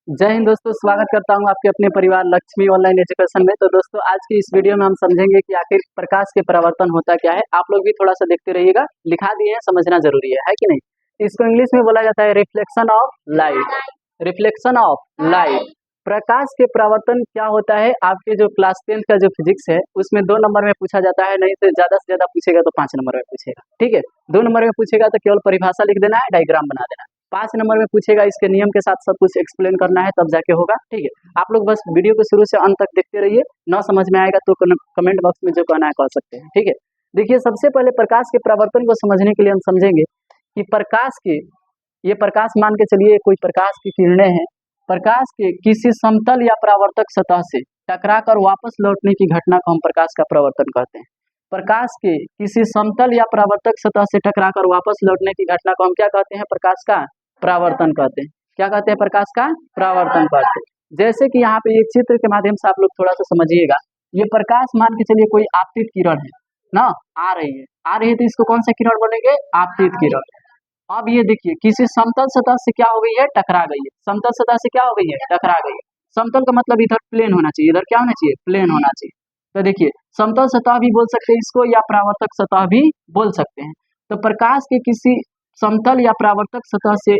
जय हिंद दोस्तों, स्वागत करता हूं आपके अपने परिवार लक्ष्मी ऑनलाइन एजुकेशन में। तो दोस्तों, आज की इस वीडियो में हम समझेंगे कि आखिर प्रकाश के परावर्तन होता क्या है। आप लोग भी थोड़ा सा देखते रहिएगा, लिखा दिए हैं, समझना जरूरी है कि नहीं। इसको इंग्लिश में बोला जाता है reflection of light. Reflection of light, प्रकाश के परावर्तन क्या होता है। आपके जो क्लास 10 का जो फिजिक्स है उसमें 2 नंबर में पूछा जाता है, नहीं तो ज्यादा से ज्यादा पूछेगा तो 5 नंबर में पूछेगा। ठीक है, 2 नंबर में पूछेगा तो केवल परिभाषा लिख देना है, डायग्राम बना देना है। 5 नंबर में पूछेगा, इसके नियम के साथ सब कुछ एक्सप्लेन करना है, तब जाके होगा। ठीक है, आप लोग बस वीडियो को शुरू से अंत तक देखते रहिए। ना समझ में आएगा तो कमेंट बॉक्स में जो कहना है कह सकते हैं। ठीक है, देखिए, सबसे पहले प्रकाश के परावर्तन को समझने के लिए हम समझेंगे कि प्रकाश के, ये प्रकाश मान के चलिए कोई प्रकाश की किरणें हैं। प्रकाश के किसी समतल या परावर्तक सतह से टकराकर वापस लौटने की घटना को हम प्रकाश का परावर्तन कहते हैं। प्रकाश के किसी समतल या परावर्तक सतह से टकराकर वापस लौटने की घटना को हम क्या कहते हैं? प्रकाश का परावर्तन कहते हैं। क्या कहते हैं? प्रकाश का परावर्तन कहते हैं। जैसे कि यहाँ पे एक चित्र के माध्यम से आप लोग थोड़ा सा समझिएगा। ये प्रकाश मान के चलिए कोई आपतित किरण है ना, आ रही है तो इसको कौन सा किरण बोलेंगे? आपतित किरण। अब ये देखिए, किसी समतल सतह से क्या हो गई है? टकरा गई है। समतल सतह से क्या हो गई है? टकरा गई है। समतल का मतलब इधर प्लेन होना चाहिए, इधर क्या होना चाहिए? प्लेन होना चाहिए। तो देखिए, समतल सतह भी बोल सकते हैं इसको, या परावर्तक सतह भी बोल सकते हैं। तो प्रकाश के किसी समतल या परावर्तक सतह से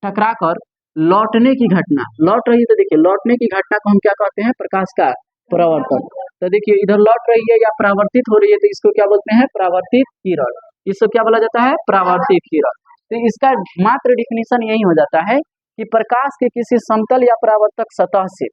टकराकर लौटने की घटना, लौट रही है तो देखिए, लौटने की घटना को हम क्या कहते हैं? प्रकाश का परावर्तन। तो देखिए, इधर लौट रही है या परावर्तित हो रही है तो इसको क्या बोलते हैं? परावर्तित किरण। इसको क्या बोला जाता है? परावर्तित किरण। तो इसका मात्र डिफिनीशन यही हो जाता है कि प्रकाश के किसी समतल या परावर्तक सतह से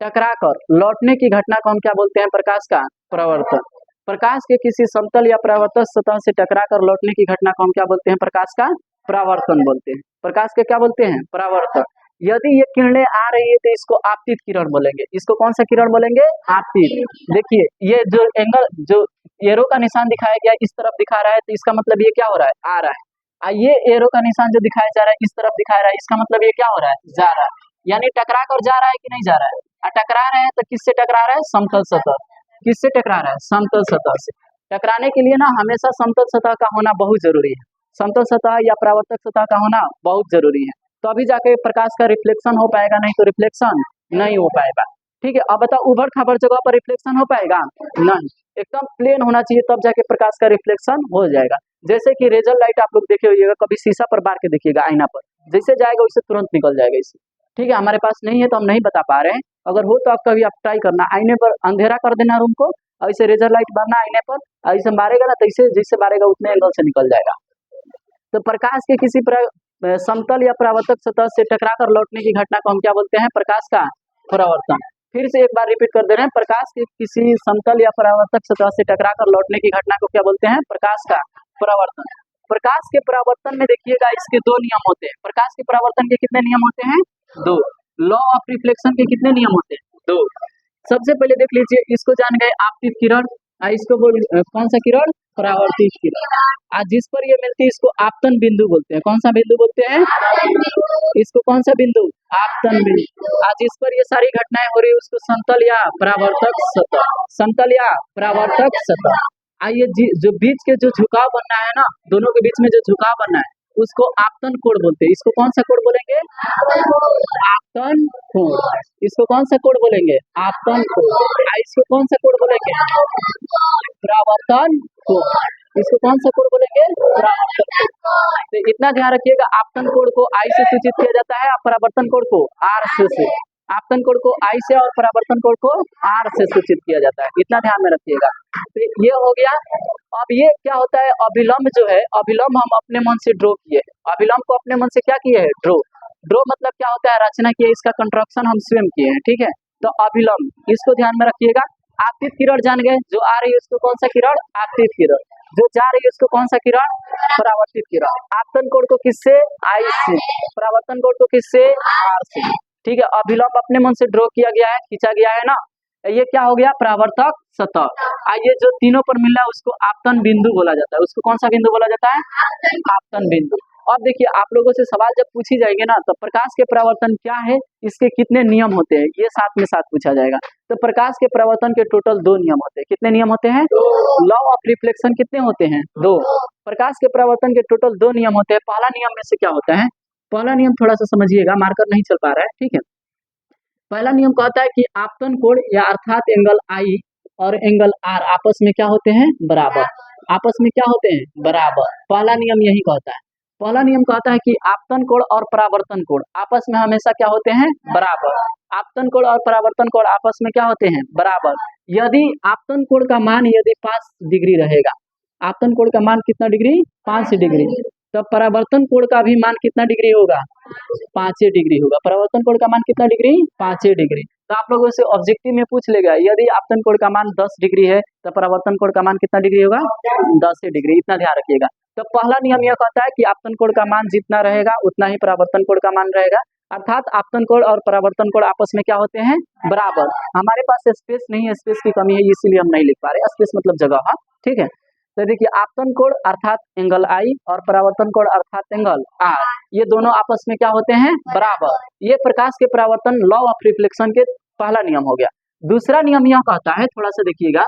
टकराकर लौटने की घटना को हम क्या बोलते हैं? प्रकाश का परावर्तन। प्रकाश के किसी समतल या परावर्तक सतह से टकराकर लौटने की घटना को हम क्या बोलते हैं? प्रकाश का परावर्तन बोलते हैं। प्रकाश के क्या बोलते हैं? परावर्तन। यदि ये किरणें आ रही है तो इसको आपतित किरण बोलेंगे। इसको कौन सा किरण बोलेंगे? आपतित। देखिए, ये जो एंगल, जो एरो का निशान दिखाया गया इस तरफ दिखा रहा है तो इसका मतलब ये क्या हो रहा है? आ रहा है। ये एरो का निशान जो दिखाया जा रहा है इस तरफ दिखा रहा है, इसका मतलब ये क्या हो रहा है? जा रहा है। यानी टकरा कर जा रहा है कि नहीं जा रहा है? टकरा रहे हैं तो किससे टकरा रहा है? समतल सतह। किससे टकरा रहा है? समतल सतह से। टकराने के लिए ना हमेशा समतल सतह का होना बहुत जरूरी है। समतल सतह या परावर्तक सतह का होना बहुत जरूरी है, तो अभी जाके प्रकाश का रिफ्लेक्शन हो पाएगा, नहीं तो रिफ्लेक्शन नहीं हो पाएगा। ठीक है, अब बताओ, उभर खाबर जगह पर रिफ्लेक्शन हो पाएगा? नहीं, एकदम प्लेन होना चाहिए, तब जाके प्रकाश का रिफ्लेक्शन हो जाएगा। जैसे कि रेजर लाइट आप लोग देखे होइएगा, कभी शीशा पर बार के देखिएगा, आईना पर जैसे जाएगा वैसे तुरंत निकल जाएगा इससे। ठीक है, हमारे पास नहीं है तो हम नहीं बता पा रहे हैं। अगर हो तो आप कभी आप ट्राई करना, आईने पर अंधेरा कर देना रूम को, ऐसे रेजर लाइट मारना आईने पर, ऐसे मारेगा ना तो ऐसे जैसे मारेगा उतने एंगल से निकल जाएगा। तो प्रकाश के किसी समतल या परावर्तक सतह से टकराकर लौटने की घटना को हम क्या बोलते हैं? प्रकाश का परावर्तन। फिर से एक बार रिपीट कर दे रहे हैं, प्रकाश के किसी समतल या परावर्तक सतह से टकराकर लौटने की घटना को क्या बोलते हैं? प्रकाश का परावर्तन। प्रकाश के परावर्तन में देखिएगा, इसके 2 नियम होते हैं। प्रकाश के परावर्तन के कितने नियम होते हैं? 2। लॉ ऑफ रिफ्लेक्शन के कितने नियम होते हैं? 2। सबसे पहले देख लीजिए, इसको जान गए आपतित किरण, इसको बोल कौन सा किरण? परावर्तित किरण। आज जिस पर ये मिलती है इसको आपतन बिंदु बोलते हैं। कौन सा बिंदु बोलते हैं? इसको कौन सा बिंदु? आपतन बिंदु। आज जिस पर ये सारी घटनाएं हो रही है उसको समतल या परावर्तक सतह, समतल या परावर्तक सतह। आइए, जो बीच के जो झुकाव बनना है ना, दोनों के बीच में जो झुकाव बनना है उसको आपतन कोण बोलते हैं। इसको कौन सा कोण बोलेंगे? आपतन कोण। इसको कौन सा कोण बोलेंगे? आपतन कोण। इसको कौन सा कोण बोलेंगे? परावर्तन कोण। इसको कौन सा कोण बोलेंगे? परावर्तन कोण। तो इतना ध्यान रखिएगा, आपतन कोण को आई से सूचित किया जाता है, परावर्तन कोण को आर से। आपतन कोण को आई से और परावर्तन कोण को आर से सूचित किया जाता है, इतना ध्यान में रखिएगा। तो ये हो गया। अब ये क्या होता है? अभिलंब जो है, अभिलंब हम अपने मन से ड्रॉ किए। अभिलंब को अपने मन से क्या किए है? ड्रॉ। ड्रॉ मतलब क्या होता है? रचना किए, इसका कंस्ट्रक्शन हम स्वयं किए हैं। ठीक है, तो अभिलंब, इसको ध्यान में रखिएगा। आपतित किरण जान गए, जो आ रही है उसको कौन सा किरण? आपतित किरण। जो जा रही है उसको कौन सा किरण? परावर्तित किरण। आपतन कोण को किससे? आई से। परावर्तन कोण को किससे? आर से। ठीक है, अभिलंब अपने मन से ड्रॉ किया गया है, खींचा गया है ना। ये क्या हो गया? परावर्तक सतह। आइए, जो तीनों पर मिल रहा है उसको आपतन बिंदु बोला जाता है। उसको कौन सा बिंदु बोला जाता है? आपतन बिंदु। अब देखिए, आप लोगों से सवाल जब पूछी जाएंगे ना, तो प्रकाश के परावर्तन क्या है, इसके कितने नियम होते हैं, ये साथ में साथ पूछा जाएगा। तो प्रकाश के परावर्तन के टोटल 2 नियम होते हैं। कितने नियम होते हैं? लॉ ऑफ रिफ्लेक्शन कितने होते हैं? 2। प्रकाश के परावर्तन के टोटल 2 नियम होते हैं। पहला नियम में से क्या होता है? पहला नियम थोड़ा सा समझिएगा, मार्कर नहीं चल पा रहा है, ठीक है। पहला नियम कहता है कि आपतन कोण या अर्थात एंगल आई और एंगल आर आपस में क्या होते हैं, बराबर। आपस में क्या होते हैं, बराबर। पहला नियम यही कहता है। पहला नियम कहता है कि आपतन कोण और परावर्तन कोण आपस में हमेशा क्या होते हैं, बराबर। आपतन कोण और परावर्तन कोण आपस में क्या होते हैं, बराबर। यदि आपतन कोण का मान यदि 5 डिग्री रहेगा, आपतन कोण का मान कितना डिग्री, 5 डिग्री, तो परावर्तन कोण का भी मान कितना डिग्री होगा, 5 डिग्री होगा। परावर्तन कोण का मान कितना डिग्री, 5 डिग्री। तो आप लोगों से ऑब्जेक्टिव में पूछ लेगा, यदि आपतन कोण का मान 10 डिग्री है तो परावर्तन कोण का मान कितना डिग्री होगा, 10 डिग्री। इतना ध्यान रखिएगा। तो पहला नियम यह कहता है कि आपतन कोण का मान जितना रहेगा उतना ही परावर्तन कोण का मान रहेगा, अर्थात आपतन कोण और परावर्तन कोण आपस में क्या होते हैं, बराबर। हमारे पास स्पेस नहीं है, स्पेस की कमी है, इसीलिए हम नहीं लिख पा रहे। स्पेस मतलब जगह, हाँ, ठीक है। तो देखिए आपतन कोण अर्थात एंगल आई और परावर्तन कोण अर्थात एंगल आर, ये दोनों आपस में क्या होते हैं, बराबर। ये प्रकाश के परावर्तन लॉ ऑफ रिफ्लेक्शन के पहला नियम हो गया। दूसरा नियम यह कहता है, थोड़ा सा देखिएगा,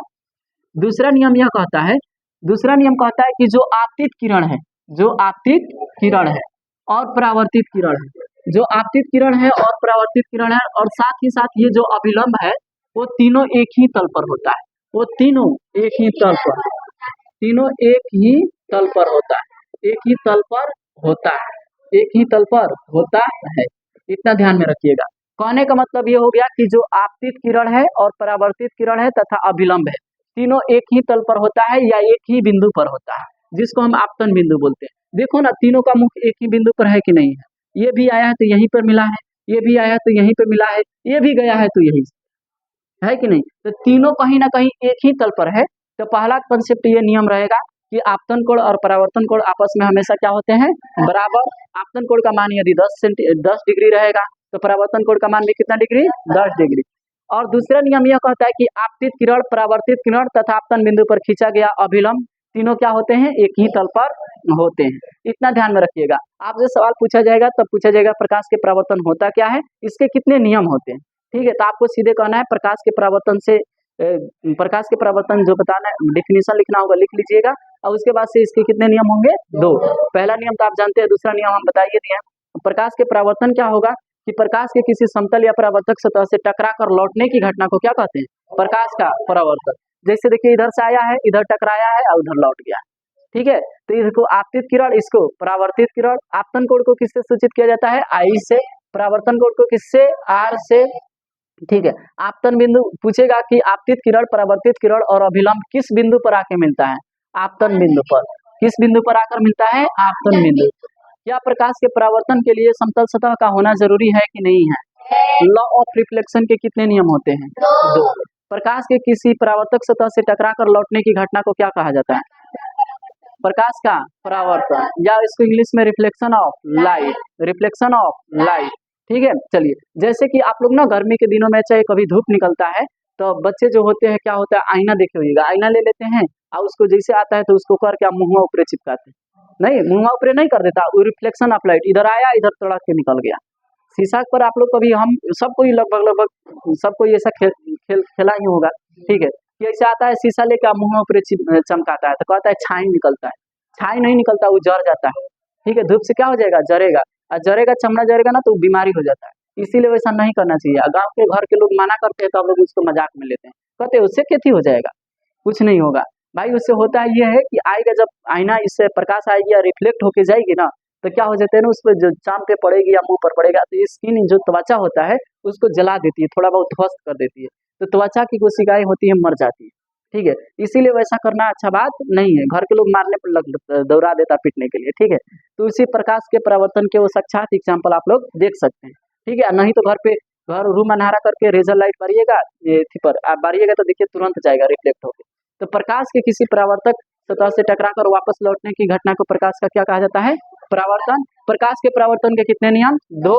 दूसरा नियम यह कहता है, दूसरा नियम कहता है कि जो आपतित किरण है, जो आपतित किरण है और परावर्तित किरण है, जो आपतित किरण है और परावर्तित किरण है, और साथ ही साथ ये जो अभिलंब है, वो तीनों एक ही तल पर होता है। वो तीनों एक ही तल पर, तीनों एक ही तल पर होता है, एक ही तल पर होता है, एक ही तल पर होता है। इतना ध्यान में रखिएगा। कहने का मतलब ये हो गया कि जो आपतित किरण है और परावर्तित किरण है तथा अभिलंब है, तीनों एक ही तल पर होता है या एक ही बिंदु पर होता है, जिसको हम आपतन बिंदु बोलते हैं। देखो ना, तीनों का मुख एक ही बिंदु पर है कि नहीं है। ये भी आया है तो यहीं पर मिला है, ये भी आया है तो यहीं पर मिला है, ये भी गया है तो यहीं है कि नहीं। तो तीनों कहीं ना कहीं एक ही तल पर है। तो पहला कंसेप्ट ये नियम रहेगा कि आपतन कोण और परावर्तन कोण आपस में हमेशा क्या होते हैं, बराबर। आपतन कोण का मान यदि 10 डिग्री रहेगा तो परावर्तन कोण का मान भी कितना डिग्री, 10 डिग्री। और दूसरा नियम यह कहता है कि आपतित किरण, परावर्तित किरण तथा आपतन बिंदु पर खींचा गया अभिलंब तीनों क्या होते हैं, एक ही तल पर होते हैं। इतना ध्यान में रखिएगा। आपसे सवाल पूछा जाएगा तब पूछा जाएगा प्रकाश के परावर्तन होता क्या है, इसके कितने नियम होते हैं, ठीक है। तो आपको सीधे कहना है प्रकाश के परावर्तन से प्रकाश के परावर्तन जो बताना है, डिफिनीशन लिखना होगा, लिख लीजिएगा। और उसके बाद से इसके कितने नियम होंगे, 2। पहला नियम तो आप जानते हैं, दूसरा नियम हम बताइए दिए। प्रकाश के परावर्तन क्या होगा कि प्रकाश के किसी समतल या परावर्तक सतह से टकरा कर लौटने की घटना को क्या कहते हैं, प्रकाश का परावर्तन। जैसे देखिए इधर से आया है, इधर टकराया है और उधर लौट गया, ठीक है। तो इसको आपतित किरण, इसको परावर्तित किरण। आपतन कोण को किससे सूचित किया जाता है, आई से। परावर्तन कोण को किससे, आर से, ठीक है। आपतन बिंदु पूछेगा कि आपतित किरण, परावर्तित किरण और अभिलंब किस बिंदु पर आके मिलता है, आपतन बिंदु पर। किस बिंदु पर आकर मिलता है, आपतन बिंदु। क्या प्रकाश के परावर्तन के लिए समतल सतह का होना जरूरी है कि नहीं है। लॉ ऑफ रिफ्लेक्शन के कितने नियम होते हैं, 2। प्रकाश के किसी परावर्तक सतह से टकराकर लौटने की घटना को क्या कहा जाता है, प्रकाश का परावर्तन, या इसको इंग्लिश में reflection of light, reflection of light, ठीक है। चलिए, जैसे कि आप लोग ना गर्मी के दिनों में चाहे कभी धूप निकलता है तो बच्चे जो होते हैं, क्या होता है, आईना देखे होइएगा, आईना ले लेते हैं और उसको जैसे आता है तो उसको कर क्या मुंह ऊपर चिपकाते हैं, नहीं, मुंह ऊपर नहीं कर देता, वो रिफ्लेक्शन ऑफ लाइट, इधर आया इधर तड़क के निकल गया। शीशा पर आप लोग कभी, हम सबको ही लगभग सबको ऐसा खेला ही होगा, ठीक है। कि ऐसे आता है शीशा लेके मुंह ऊपर चमकाता है तो कहता है छाई निकलता है, छाई नहीं निकलता, वो जर जाता है, ठीक है। धूप से क्या हो जाएगा, जरेगा, और जरेगा, चमड़ा जरेगा ना तो बीमारी हो जाता है। इसीलिए वैसा नहीं करना चाहिए। गांव के घर के लोग मना करते हैं तो हम लोग उसको मजाक में लेते हैं, कहते हैं उससे खेती हो जाएगा, कुछ नहीं होगा भाई। उससे होता है ये है कि आएगा जब आईना, इससे प्रकाश आएगी या रिफ्लेक्ट होके जाएगी ना, तो क्या हो जाता है ना, उस पर जो चाम पे पड़ेगी या मुंह पर पड़ेगा तो स्किन जो त्वचा होता है उसको जला देती है, थोड़ा बहुत ध्वस्त कर देती है, तो त्वचा की कोशिकाएं होती है मर जाती है, ठीक है। इसीलिए वैसा करना अच्छा बात नहीं है। घर के लोग मारने पर दौड़ा देता पीटने के लिए, ठीक है। तो इसी प्रकाश के परावर्तन के वो साक्षात एग्जाम्पल आप लोग देख सकते हैं, ठीक है। नहीं तो घर पे रूम अंधारा करके रेजर लाइट मारिएगा, ये पर आप मारिएगा तो देखिए तुरंत जाएगा रिफ्लेक्ट होकर। तो प्रकाश के किसी परावर्तक सतह से टकराकर वापस लौटने की घटना को प्रकाश का क्या कहा जाता है, परावर्तन। प्रकाश के परावर्तन के कितने नियम, 2।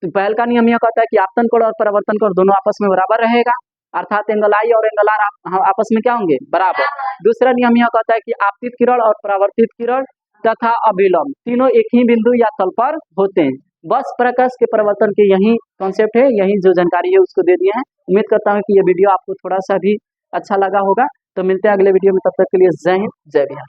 तो पहल का नियम यह कहता है कि आपतन कोण और परावर्तन कोण दोनों आपस में बराबर रहेगा, अर्थात एंगल आई और एंगल आर आपस में क्या होंगे, बराबर। दूसरा नियम यह कहता है कि आपतित किरण और परावर्तित किरण तथा अभिलंब तीनों एक ही बिंदु या तल पर होते हैं। बस प्रकाश के परावर्तन के यही कॉन्सेप्ट है, यही जो जानकारी है उसको दे दिए हैं। उम्मीद करता हूँ कि ये वीडियो आपको थोड़ा सा भी अच्छा लगा होगा। तो मिलते हैं अगले वीडियो में, तब तक के लिए जय हिंद, जय बिहार।